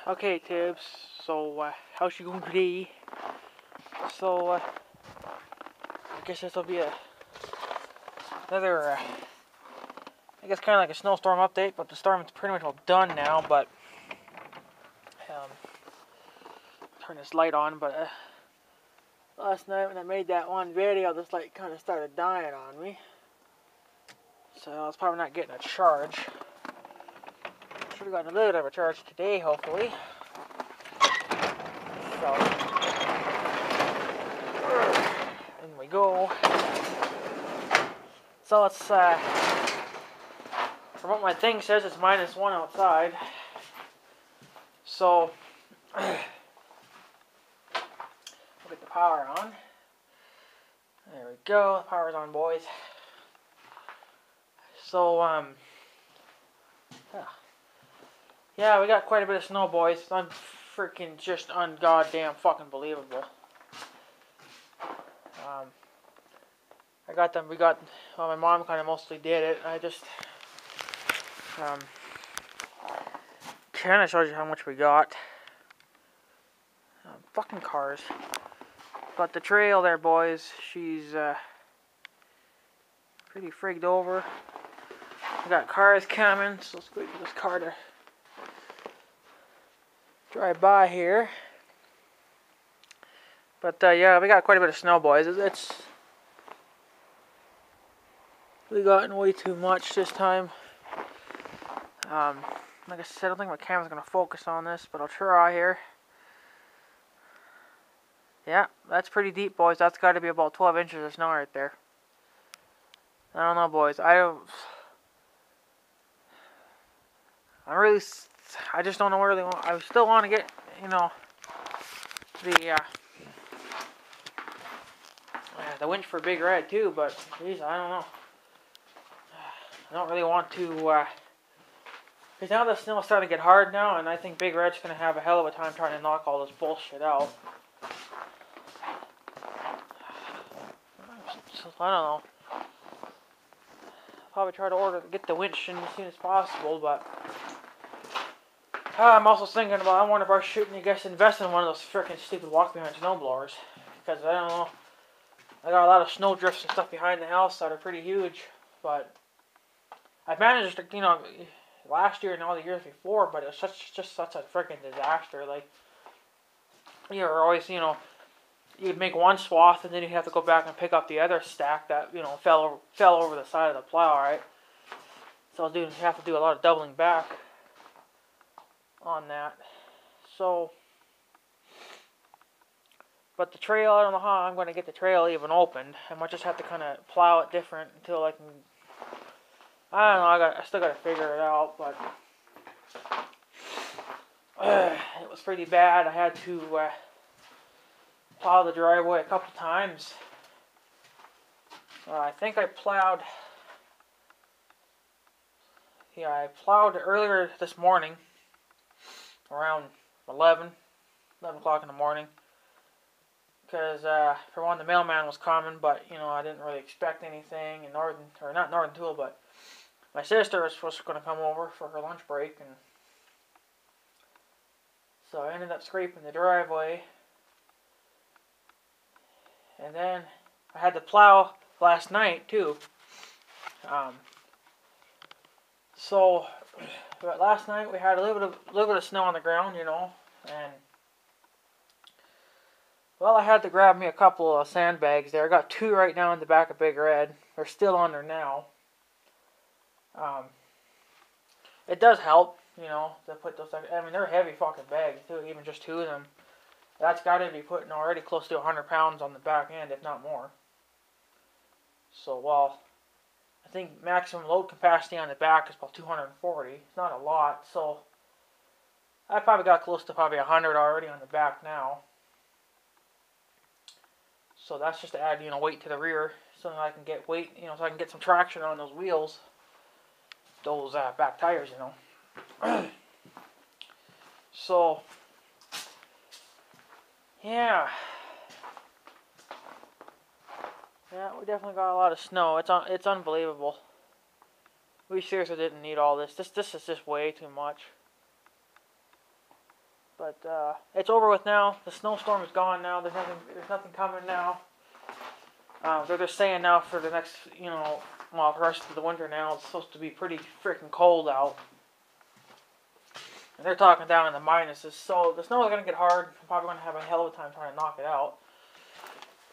Okay, Tibbs, so, how's you going today? So, I guess this will be another, I guess kind of like a snowstorm update, but the storm is pretty much all done now, but, turn this light on, but, last night when I made that one video, this light kind of started dying on me, so I was probably not getting a charge. Should have gotten a little bit of a charge today, hopefully. So, in we go. So it's, from what my thing says, it's -1 outside. So, we'll get the power on. There we go, the power's on, boys. So, yeah, we got quite a bit of snow, boys. It's freaking just ungoddamn fucking believable. Well, my mom kind of mostly did it. I just, kind of shows you how much we got. Fucking cars. But the trail there, boys, she's, pretty frigged over. We got cars coming, so let's wait for this car to drive by here. But, yeah, we got quite a bit of snow, boys. We gotten way too much this time. Like I said, I don't think my camera's going to focus on this, but I'll try here. Yeah, that's pretty deep, boys. That's got to be about 12 inches of snow right there. I don't know, boys. I just don't know where they want. I still want to get, the winch for Big Red too, but geez, I don't know. I don't really want to, because now the snow's starting to get hard now, and I think Big Red's going to have a hell of a time trying to knock all this bullshit out. So, I don't know. I'll probably try to get the winch in as soon as possible, but I'm also thinking about, I wonder if I should, invest in one of those freaking stupid walk-behind snowblowers, because I don't know. I got a lot of snow drifts and stuff behind the house that are pretty huge, but I've managed to, last year and all the years before, but it was just such a freaking disaster. Like, you were always, you'd make one swath and then you'd have to go back and pick up the other stack that, fell over the side of the plow, right? So you have to do a lot of doubling back on that. So, but the trail, I don't know how I'm going to get the trail even opened. I might just have to kind of plow it different until I can, I don't know, I still got to figure it out, but it was pretty bad. I had to plow the driveway a couple times. I think I plowed, I plowed earlier this morning, around 11 o'clock in the morning. Because, for one, the mailman was coming, but, I didn't really expect anything. And not Northern Tool, but my sister was supposed to going to come over for her lunch break. And so I ended up scraping the driveway. And then I had to plow last night, too. So, but last night we had a little bit of snow on the ground, and well, I had to grab me a couple of sandbags there. I got 2 right now in the back of Big Red. They're still on there now. It does help, to put those. I mean, they're heavy fucking bags too. Even just 2 of them. That's got to be putting already close to 100 pounds on the back end, if not more. So, well, I think maximum load capacity on the back is about 240. It's not a lot, so I probably got close to probably 100 already on the back now. So that's just to add, weight to the rear, so that I can get weight, so I can get some traction on those wheels, those back tires, So, yeah, we definitely got a lot of snow. It's unbelievable. We seriously didn't need all this. This is just way too much. But it's over with now. The snowstorm is gone now. There's nothing coming now. They're just saying now for the next, well, for the rest of the winter now, it's supposed to be pretty freaking cold out. And they're talking down in the minuses. So the snow is going to get hard. I'm probably going to have a hell of a time trying to knock it out.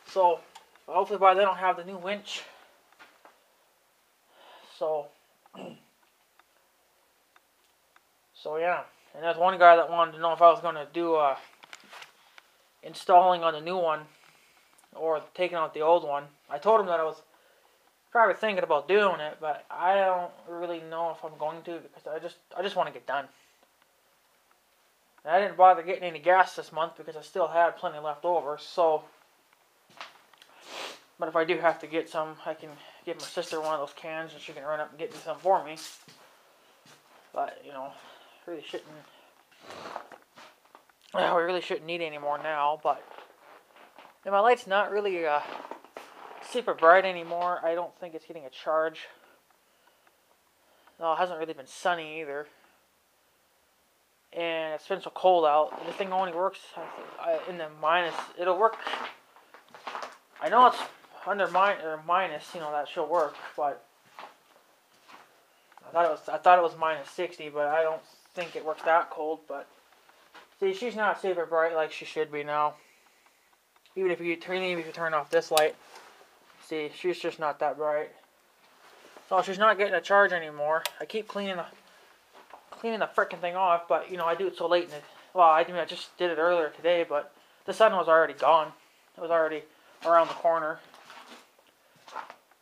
So hopefully by then I'll have the new winch. So yeah. And there's one guy that wanted to know if I was going to do installing on the new one or taking out the old one. I told him that I was probably thinking about doing it, but I don't really know if I'm going to because I just want to get done. And I didn't bother getting any gas this month because I still had plenty left over. So, but if I do have to get some, I can give my sister one of those cans and she can run up and get me some for me. But really shouldn't. Well, we really shouldn't need any more now. But and my light's not really super bright anymore. I don't think it's getting a charge. No, it hasn't really been sunny either. And it's been so cold out. This thing only works in the minus. It'll work. I know it's under minus. That should work. But I thought it was minus 60. But I don't think it works that cold. But see, she's not super bright like she should be now. Even if you turn off this light, see, she's just not that bright. So she's not getting a charge anymore. I keep cleaning the frickin' thing off, but I do it so late in it. Well, I just did it earlier today, but the sun was already gone. It was already around the corner.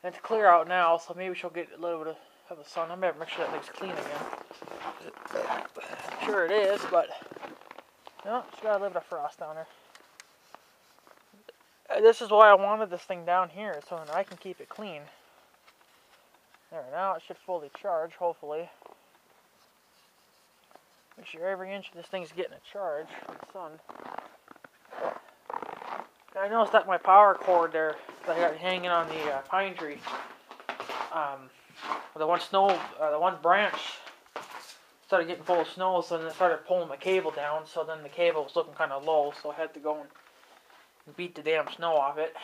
And it's clear out now, so maybe she'll get a little bit of the sun. I better make sure that thing's clean again. I'm sure it is, but no, she's got a little bit of frost down there. This is why I wanted this thing down here, so that I can keep it clean. There, now it should fully charge, hopefully. Make sure every inch of this thing's getting a charge from the sun. I noticed that my power cord there that I got hanging on the pine tree, the one branch started getting full of snow, so then it started pulling my cable down. So then the cable was looking kind of low, so I had to go and beat the damn snow off it.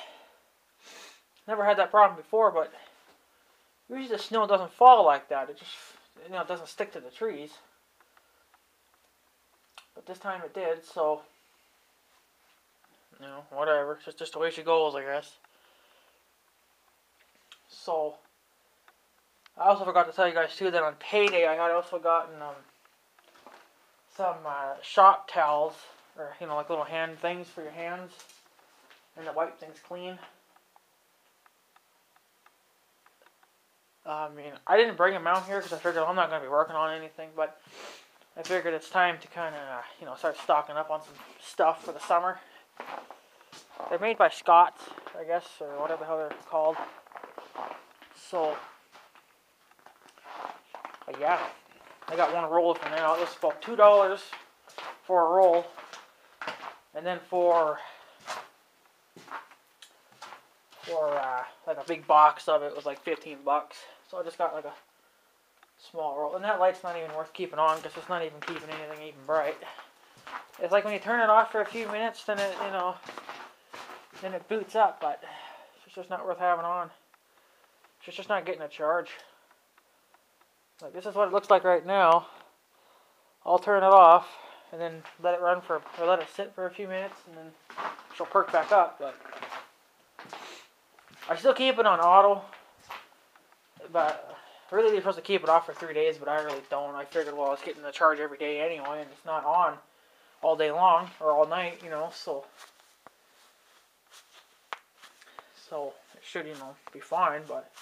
Never had that problem before, but usually the snow doesn't fall like that. It just it doesn't stick to the trees. But this time it did, so whatever. It's just the way she goes, I guess. So I also forgot to tell you guys too that on payday I had also gotten some shop towels, or like little hand things for your hands, and to wipe things clean. I didn't bring them out here because I figured I'm not going to be working on anything, but I figured it's time to kind of, start stocking up on some stuff for the summer. They're made by Scott's, I guess, or whatever the hell they're called. So, but yeah, I got one roll for now. It was about $2 for a roll, and then for like a big box of it was like $15. So I just got like a small roll, and that light's not even worth keeping on because it's not even keeping anything even bright. It's like when you turn it off for a few minutes, then it then it boots up, but it's just not worth having on. It's just not getting a charge. Like, this is what it looks like right now. I'll turn it off and then let it sit for a few minutes, and then she'll perk back up. But I still keep it on auto, but really you're supposed to keep it off for 3 days, but I really don't. I figured, well, it's getting the charge every day anyway, and it's not on all day long or all night, so it should, be fine. But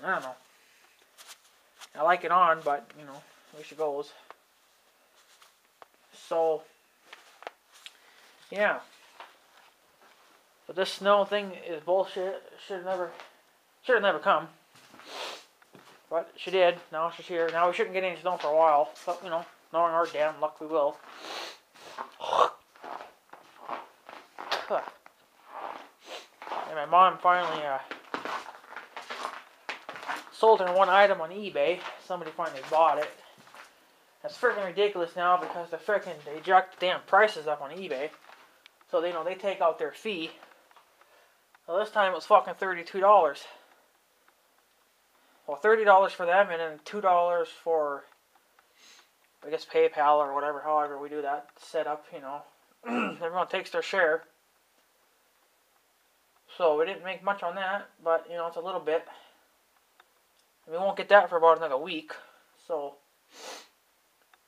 I don't know. I like it on, but at least it goes. So yeah. But this snow thing is bullshit. It should have never come. But she did. Now she's here. Now we shouldn't get any snow for a while. But knowing our damn luck, we will. And my mom finally sold her one item on eBay. Somebody finally bought it. That's freaking ridiculous now because they jacked the damn prices up on eBay. So they take out their fee. So this time it was fucking $32. Well, $30 for them and then $2 for, I guess, PayPal or whatever, however we do that setup, Everyone takes their share. So we didn't make much on that, but, it's a little bit. And we won't get that for about another week. So,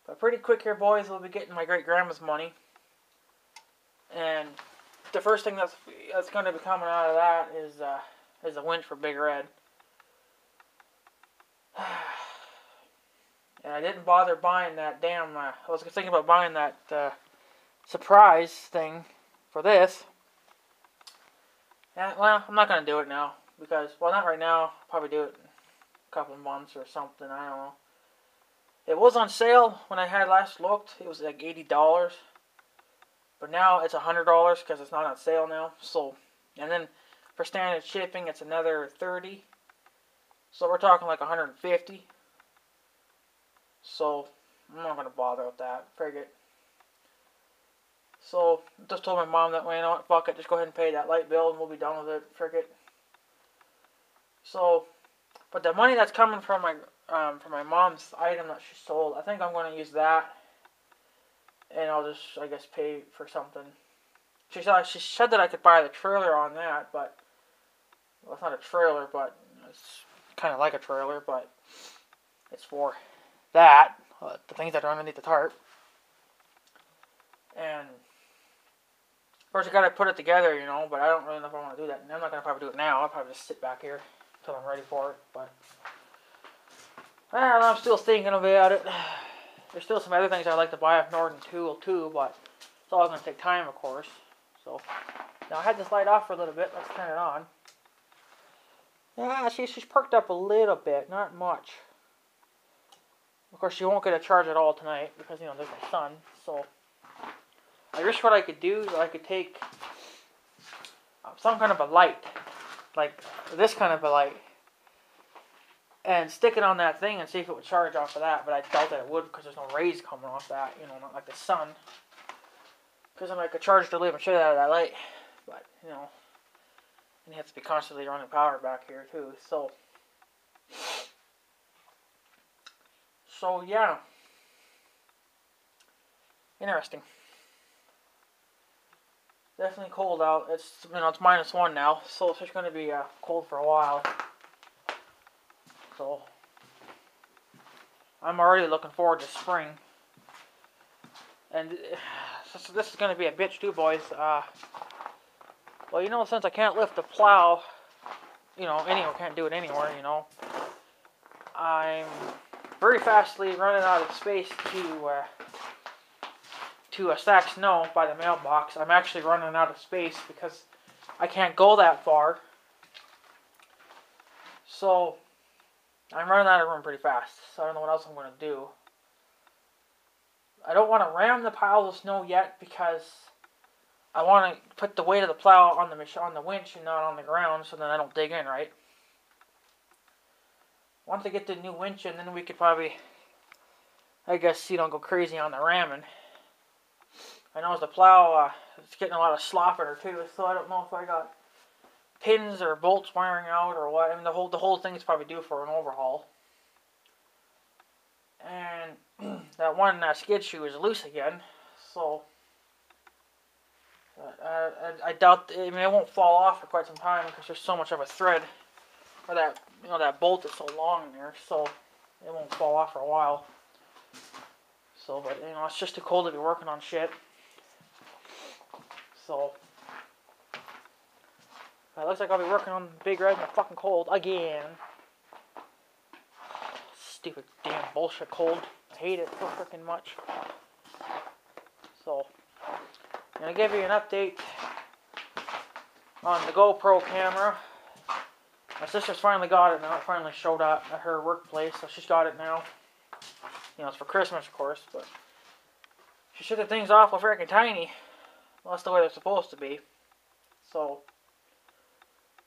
but pretty quick here, boys, we'll be getting my great-grandma's money. And the first thing that's going to be coming out of that is a winch for Big Red. And I didn't bother buying that damn, I was thinking about buying that surprise thing for this. And, well, I'm not going to do it now. Because, well, not right now. I'll probably do it in a couple of months or something. I don't know. It was on sale when I had last looked. It was like $80. But now it's $100 because it's not on sale now. So, and then for standard shipping, it's another $30. So we're talking like $150. So, I'm not going to bother with that. Frig it. So, just told my mom that, well, you know what, fuck it, just go ahead and pay that light bill and we'll be done with it. Frig it. So, but the money that's coming from my mom's item that she sold, I think I'm going to use that. And I'll just, I guess, pay for something. She said that I could buy the trailer on that, but, well, it's not a trailer, but it's kind of like a trailer, but it's for that, the things that are underneath the tarp. And of course, I gotta put it together, but I don't really know if I want to do that. And I'm not gonna probably do it now. I'll probably just sit back here until I'm ready for it. But well, I'm still thinking about it. There's still some other things I'd like to buy off Northern Tool too, but it's all gonna take time, of course. So now I had this light off for a little bit. Let's turn it on. Yeah, she's perked up a little bit, not much. Of course, she won't get a charge at all tonight because there's my sun. So I wish what I could do is I could take some kind of a light, like this kind of a light, and stick it on that thing and see if it would charge off of that. But I doubt that it would because there's no rays coming off that, not like the sun. Because then I could charge the living shit out of that light. But, and you have to be constantly running power back here too. So yeah. Interesting. Definitely cold out. It's it's -1 now, so it's just going to be cold for a while. So I'm already looking forward to spring. And this is going to be a bitch too, boys. Well, since I can't lift the plow, anywhere, can't do it anywhere, I'm very fastly running out of space to stack snow by the mailbox. I'm actually running out of space because I can't go that far. So I'm running out of room pretty fast. So I don't know what else I'm going to do. I don't want to ram the piles of snow yet because I want to put the weight of the plow on the winch and not on the ground, so then I don't dig in, right? Once I get the new winch in, then we could probably, I guess, go crazy on the ramming. I know the plow, it's getting a lot of slop in her too, so I don't know if I got pins or bolts wiring out or what. I mean, the whole thing is probably due for an overhaul. And that one skid shoe is loose again, so I doubt. I mean, it won't fall off for quite some time because there's so much of a thread, or that that bolt is so long in there, so it won't fall off for a while. So, but it's just too cold to be working on shit. So it looks like I'll be working on Big Red in the fucking cold again. Stupid damn bullshit cold. I hate it so freaking much. So I'm gonna give you an update on the GoPro camera. My sister's finally got it now. It finally showed up at her workplace, so she's got it now. It's for Christmas, of course, but she said the thing's awful freaking tiny. Well, that's the way they're supposed to be. So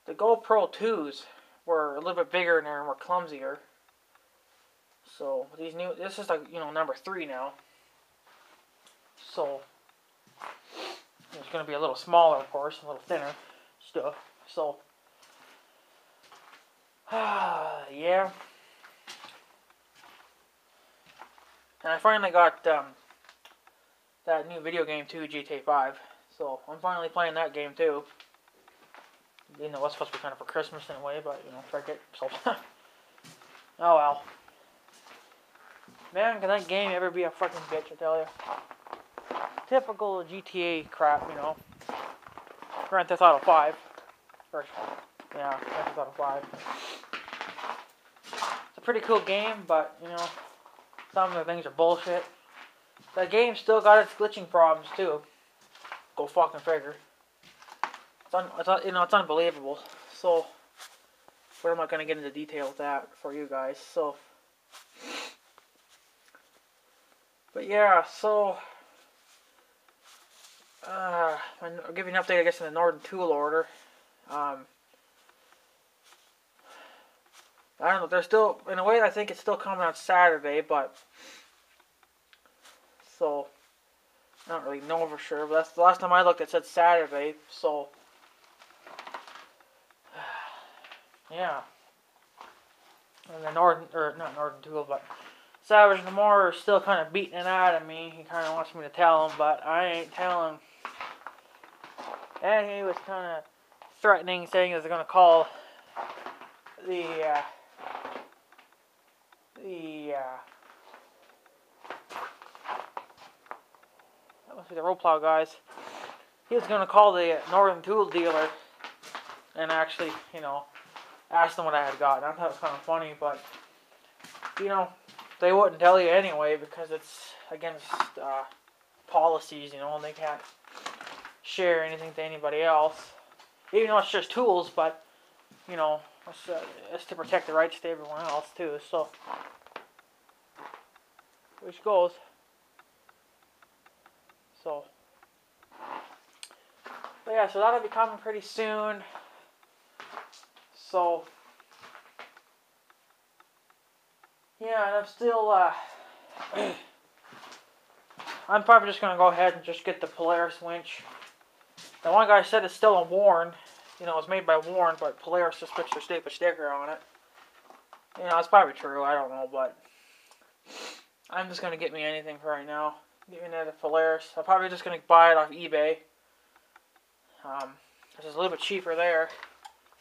the GoPro 2s were a little bit bigger in there and were clumsier. So these new, this is like, you know, number 3 now. So it's going to be a little smaller, of course, a little thinner stuff. So yeah. And I finally got that new video game too, GTA 5. So I'm finally playing that game too. You know, it's supposed to be kind of for Christmas in a way, but you know, frick it. So oh well. Man, can that game ever be a fucking bitch, I tell you. Typical GTA crap, you know. Grand Theft Auto 5. Or, yeah, Grand Theft Auto 5. It's a pretty cool game, but, you know, some of the things are bullshit. The game still got its glitching problems, too. Go fucking figure. It's unbelievable. So, but I'm not going to get into detail with that for you guys, so. But yeah, so I'll give you an update, I guess, in the Northern Tool order. I don't know, they're still, in a way, I think it's still coming on Saturday, but, so, I don't really know for sure, but that's the last time I looked, it said Saturday, so, yeah. And the not Northern Tool, but Savage Namor is still kind of beating it out of me. He kind of wants me to tell him, but I ain't telling. And he was kind of threatening, saying he was going to call that must be the road plow guys. He was going to call the Northern Tool dealer and actually, you know, ask them what I had gotten. I thought it was kind of funny, but, you know, they wouldn't tell you anyway because it's against policies, you know, and they can't share anything to anybody else. Even though it's just tools, but, you know, it's to protect the rights to everyone else, too, so. Which goes. So. But yeah, so that'll be coming pretty soon. So. Yeah, and I'm still, I'm probably just going to go ahead and just get the Polaris winch. The one guy said it's still a Warren. You know, it's made by Warren, but Polaris just puts their stupid sticker on it. You know, it's probably true, I don't know, but I'm just going to get me anything for right now. Get me another Polaris. I'm probably just going to buy it off eBay. Because it's a little bit cheaper there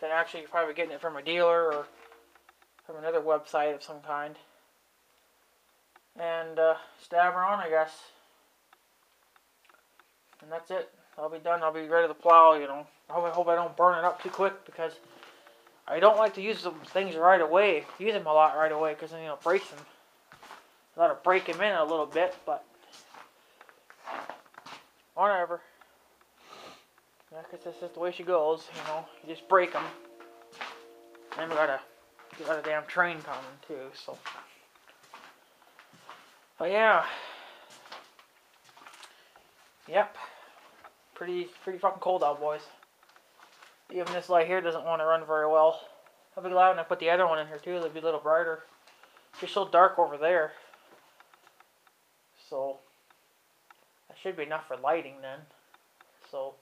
than actually probably getting it from a dealer or from another website of some kind. And stab her on, I guess. And that's it. I'll be done. I'll be ready to plow, you know. I hope I don't burn it up too quick because I don't like to use the things right away. Use them a lot right away because then, you know, it breaks them. I gotta break them in a little bit, but whatever. Yeah, because that's just the way she goes, you know. You just break them. And we got a damn train coming too, so. But yeah. Yep. Pretty fucking cold out, boys. Even this light here doesn't want to run very well. I'll be glad when I put the other one in here too. It'll be a little brighter. It's so dark over there. So that should be enough for lighting then. So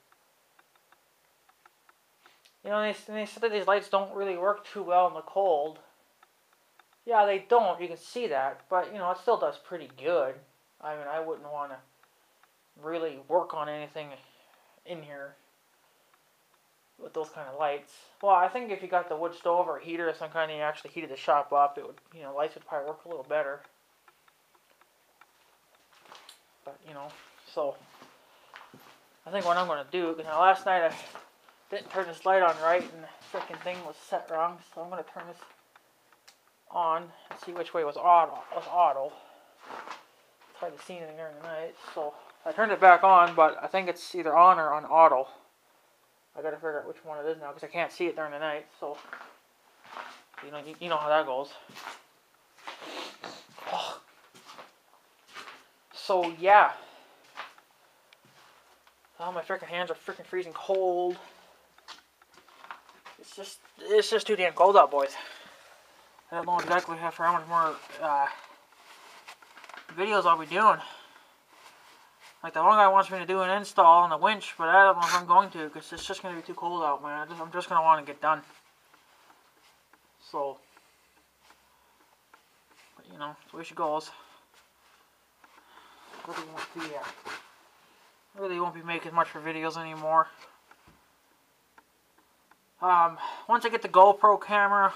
you know, they said that these lights don't really work too well in the cold. Yeah, they don't. You can see that, but you know, it still does pretty good. I mean, I wouldn't want to really work on anything in here with those kind of lights. Well, I think if you got the wood stove or heater or some kind and you actually heated the shop up, it would, you know, lights would probably work a little better. But, you know, so I think what I'm going to do, because last night I didn't turn this light on right and the freaking thing was set wrong, so I'm going to turn this on and see which way was auto. It's hard to see anything during the night, so I turned it back on, but I think it's either on or on auto. I gotta figure out which one it is now because I can't see it during the night. So you know how that goes. Oh. So yeah. Oh, my freaking hands are freaking freezing cold. It's just too damn cold out, boys. I don't know exactly for how much more videos I'll be doing. Like the one guy wants me to do an install on the winch, but I don't know if I'm going to because it's just going to be too cold out, man. I'm just going to want to get done. So, but, you know, that's the way she goes. Really won't be making much for videos anymore. Once I get the GoPro camera,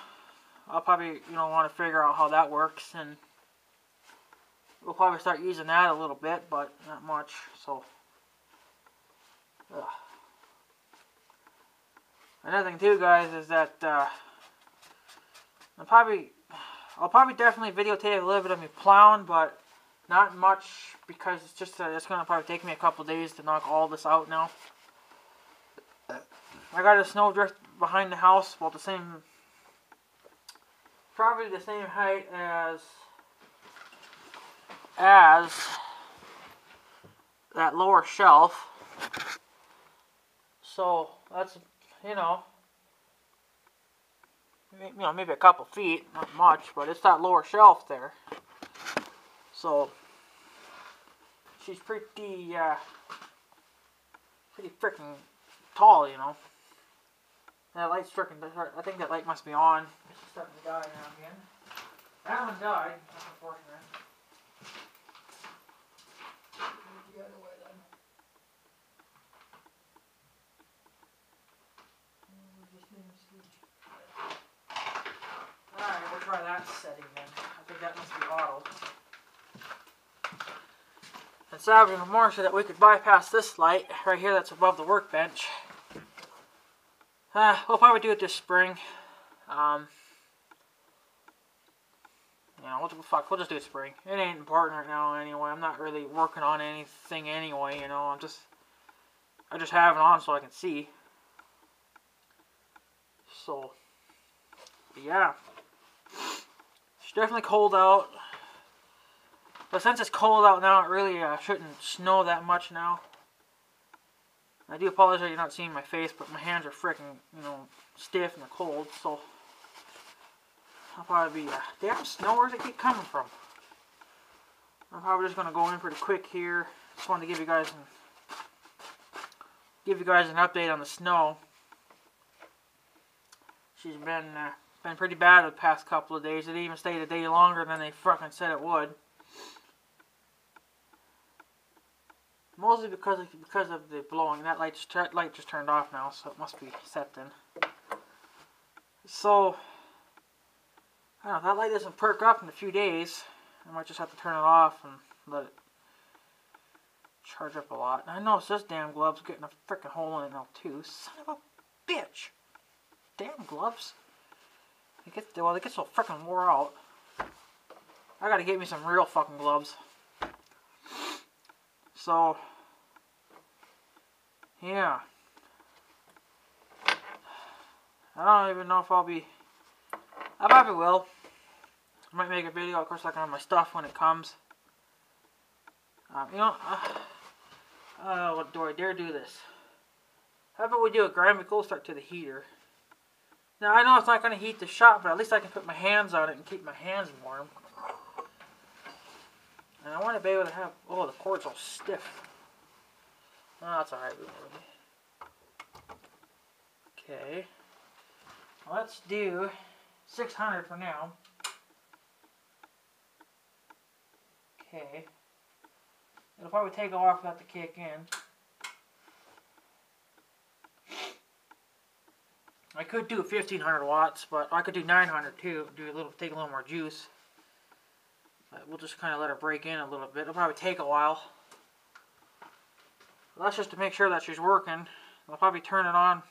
I'll probably, want to figure out how that works, and we'll probably start using that a little bit, but not much. So, another thing too, guys, is that I'll probably definitely videotape a little bit of me plowing, but not much because it's just it's gonna probably take me a couple days to knock all this out now. I got a snowdrift behind the house, well, probably the same height as that lower shelf. So that's maybe a couple feet, not much, but it's that lower shelf there. So she's pretty freaking tall, That light's freaking, I think that light must be on. It's starting to die now again. That one died, that's unfortunate. Move the other way then. Alright, we'll try that setting then. I think that must be auto. And salvaging more so that we could bypass this light right here that's above the workbench. We'll probably do it this spring. We'll just do it spring. It ain't important right now anyway. I'm not really working on anything anyway, I just have it on so I can see. So, yeah. It's definitely cold out. But since it's cold out now, it really shouldn't snow that much now. I do apologize you're not seeing my face, but my hands are freaking, stiff and they're cold, so I'll probably be, damn snow, where's it keep coming from? I'm probably just going to go in pretty quick here. Just wanted to give you guys an update on the snow. She's been pretty bad the past couple of days. It even stayed a day longer than they fucking said it would. Mostly because of the blowing. That light just turned off now, so it must be set then. So, I don't know, if that light doesn't perk up in a few days, I might just have to turn it off and let it charge up a lot. And I noticed this damn glove's getting a freaking hole in it now too. Son of a bitch! Damn gloves. They get so freaking wore out. I gotta get me some real fucking gloves. So, yeah. I don't even know if I probably will. I might make a video, of course, like on my stuff when it comes. What do I dare do this? How about we do a grab cold start to the heater? Now, I know it's not going to heat the shop, but at least I can put my hands on it and keep my hands warm. And I want to be able to have... Oh, the cord's all stiff. Oh, that's alright. Okay. Let's do 600 for now. Okay. It'll probably take a while for that to kick in. I could do 1500 watts, but I could do 900 too. Take a little more juice. But we'll just kind of let her break in a little bit. It'll probably take a while. But that's just to make sure that she's working. I'll probably turn it on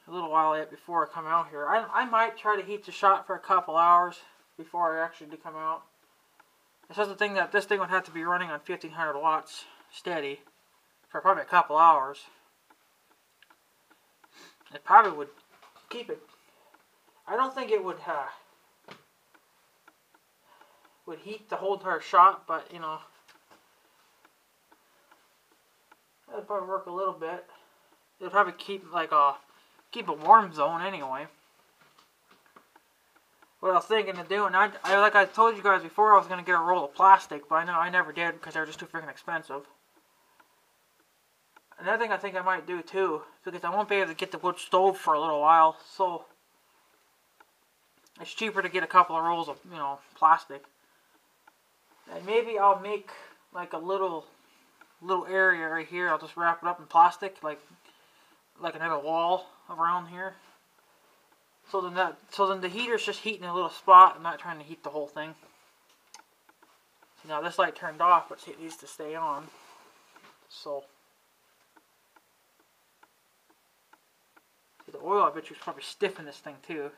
a little while yet before I come out here. I might try to heat the shop for a couple hours before I actually do come out. It's just the thing that this thing would have to be running on 1500 watts steady for probably a couple hours. It probably would keep it. I don't think it would heat the whole entire shop, but that'd probably work a little bit. It'll probably keep a warm zone anyway. what I was thinking of doing. I like I told you guys before, I was gonna get a roll of plastic, but I never did because they were just too freaking expensive. Another thing I think I might do too, because I won't be able to get the wood stove for a little while, so it's cheaper to get a couple of rolls of, you know, plastic. And maybe I'll make like a little area right here. I'll just wrap it up in plastic, like another wall around here. So then the heater's just heating a little spot. I'm not trying to heat the whole thing. So now this light turned off, but it needs to stay on. So see, the oil, I bet you, is probably stiff in this thing too.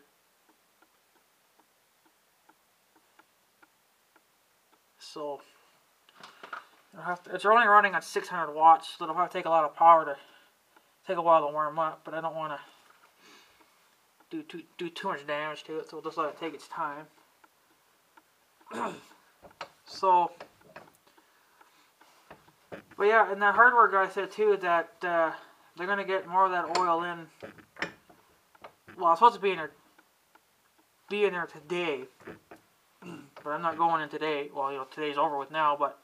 So it's only running on 600 watts, so it'll probably take a lot of power to take a while to warm up. But I don't want to do too much damage to it, so we'll just let it take its time. So, but yeah, and that hardware guy said too that they're gonna get more of that oil in. Well, it's supposed to be in there today, but I'm not going in today. Well, you know, today's over with now, but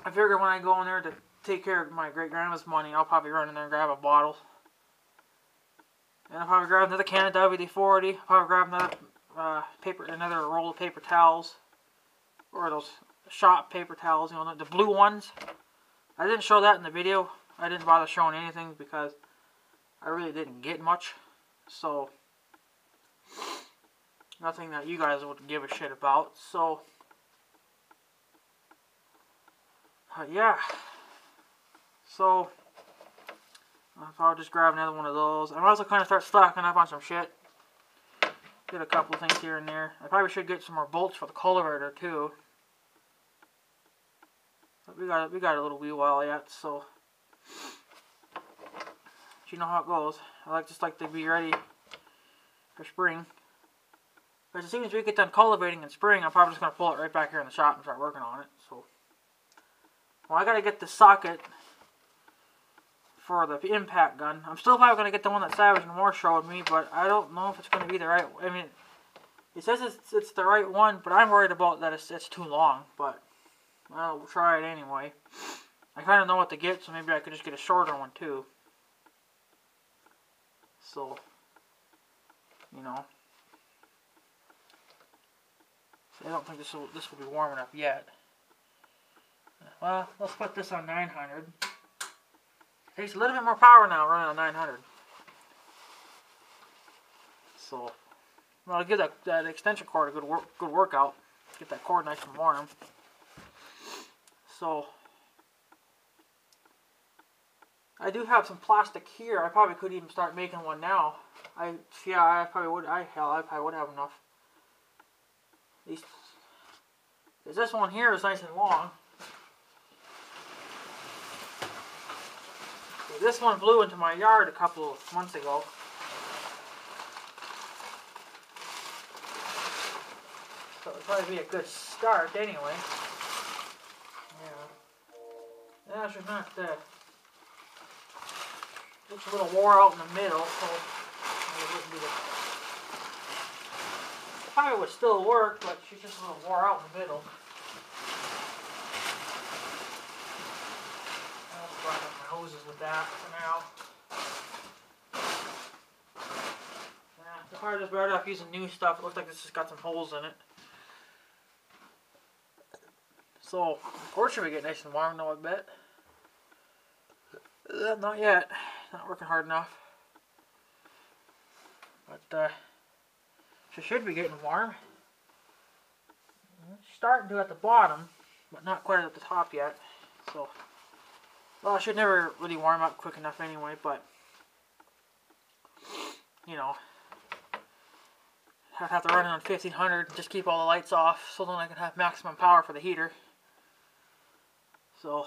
I figure when I go in there to take care of my great grandma's money, I'll probably run in there and grab a bottle. And I'll probably grab another can of WD-40. I'll probably grab another roll of paper towels. Or those shop paper towels, you know, the blue ones. I didn't show that in the video. I didn't bother showing anything because I really didn't get much. So, nothing that you guys would give a shit about. So, yeah. So, I'll probably just grab another one of those. I'm also kind of start stocking up on some shit. Get a couple of things here and there. I probably should get some more bolts for the cultivator too. But we got a little wee while yet, so you know how it goes. I just like to be ready for spring. Because as soon as we get done cultivating in spring, I'm probably just gonna pull it right back here in the shop and start working on it. So, well, I gotta get the socket for the impact gun. I'm still probably going to get the one that Savage and Moore showed me, but I don't know if it's going to be the right. I mean, it says it's the right one, but I'm worried about that it's too long. But I'll try it anyway. I kind of know what to get, so maybe I could just get a shorter one too. So, you know, so I don't think this will be warm enough yet. Well, let's put this on 900. Takes a little bit more power now running on 900. So, well, I'll give that extension cord a good workout. Get that cord nice and warm. So, I do have some plastic here. I probably could even start making one now. I probably would. I probably would have enough. At least, because this one here is nice and long. This one blew into my yard a couple of months ago. So it'll probably be a good start anyway. Yeah. That's just not looks a little wore out in the middle, so it wouldn't be probably would still work, but she's just a little wore out in the middle. I'll burn up my hoses with that for now. The car just better off using new stuff. It looks like this has got some holes in it. So, of course, we get nice and warm now, I bet. Not yet. Not working hard enough. But, she should be getting warm. It's starting to at the bottom, but not quite at the top yet. So, well, it should never really warm up quick enough anyway, but, you know, I have to run it on 1500 and just keep all the lights off so then I can have maximum power for the heater. So,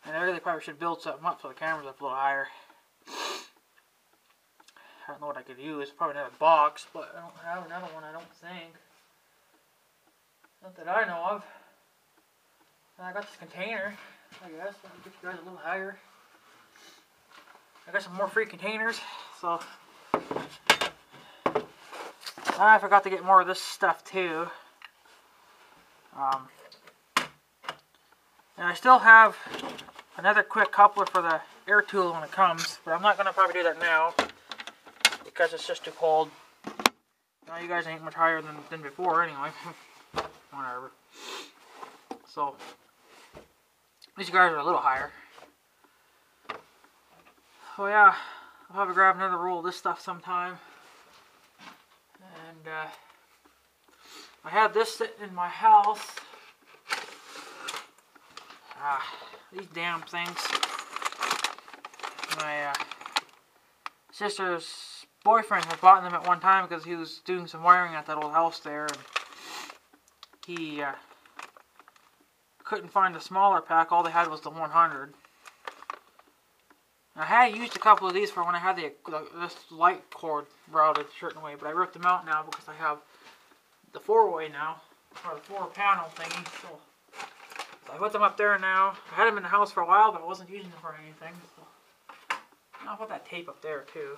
and I really probably should build something up so the camera's up a little higher. I don't know what I could use. Probably another box, but I don't have another one, I don't think. Not that I know of. And I got this container, I guess. Let me get you guys a little higher. I got some more free containers, so I forgot to get more of this stuff too. And I still have another quick coupler for the air tool when it comes, but I'm not going to probably do that now because it's just too cold. Now you guys ain't much higher than before anyway. Whatever. So, these guys are a little higher. Oh yeah, I'll probably grab another roll of this stuff sometime. And I have this sitting in my house. These damn things. My sister's boyfriend had bought them at one time because he was doing some wiring at that old house there, and he couldn't find the smaller pack. All they had was the 100. I had used a couple of these for when I had this light cord routed a certain way, but I ripped them out now because I have the 4-way now, or the 4-panel thingy. So I put them up there now. I had them in the house for a while, but I wasn't using them for anything. So I'll put that tape up there too.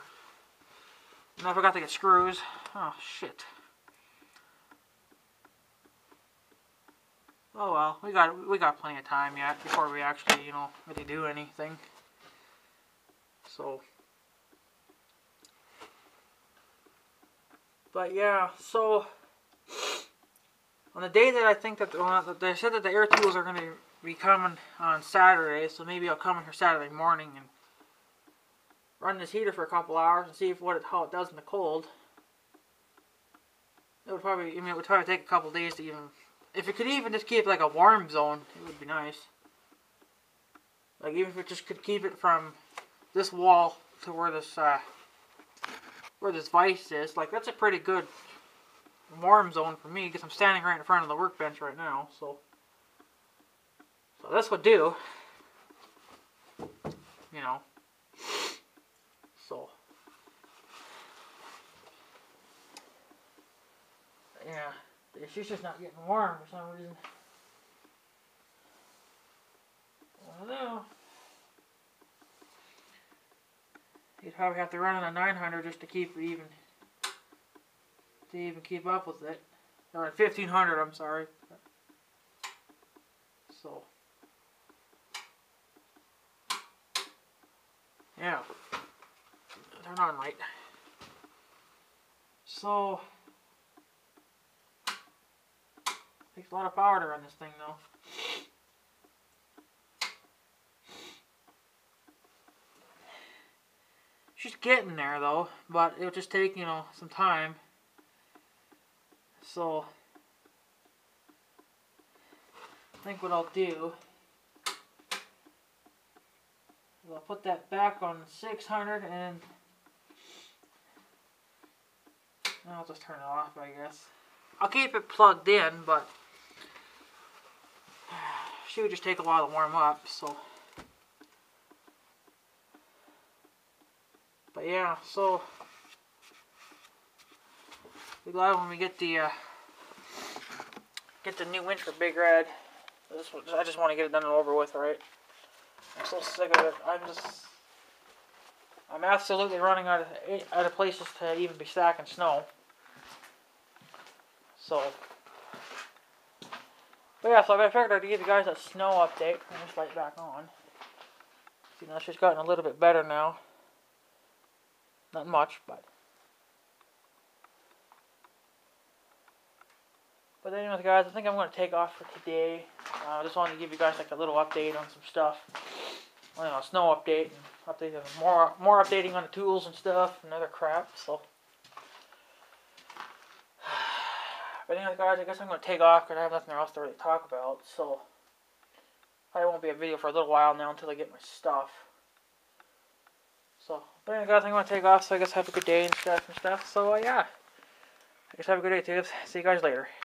And I forgot to get screws. Oh shit. Oh well, we got plenty of time yet before we actually, really do anything. So, but yeah, so on the day that I think that they said that the air tools are going to be coming on Saturday, so maybe I'll come in here Saturday morning and run this heater for a couple hours and see how it does in the cold. It would probably, it would probably take a couple days to even, if it could even just keep like a warm zone, it would be nice. Like even if it just could keep it from this wall to where this vise is, like that's a pretty good warm zone for me because I'm standing right in front of the workbench right now. So this would do, So yeah, she's just not getting warm for some reason. I don't know. You'd probably have to run on a 900 just to keep it even, keep up with it. Or a 1500, I'm sorry. So, yeah, turn on light. So, takes a lot of power to run this thing though. She's getting there though, but it'll just take, some time. So, I think what I'll do is I'll put that back on 600 and I'll just turn it off, I guess. I'll keep it plugged in, but she would just take a while to warm up, so. But yeah, so be glad when we get the new winch for Big Red. I just want to get it done and over with, right? I'm so sick of it. I'm absolutely running out of places to even be stacking snow. So, but yeah, so I figured I'd give you guys a snow update. Turn this light back on. It's just gotten a little bit better now. Not much, but anyways, guys, I think I'm going to take off for today. I just wanted to give you guys like a little update on some stuff. Snow update, and more updating on the tools and stuff and other crap. So, but anyways, guys, I guess I'm going to take off because I have nothing else to really talk about. So, probably won't be a video for a little while now until I get my stuff. So, but anyway, guys, I'm going to take off, so I guess have a good day and stuff. So, yeah. I guess have a good day, too. See you guys later.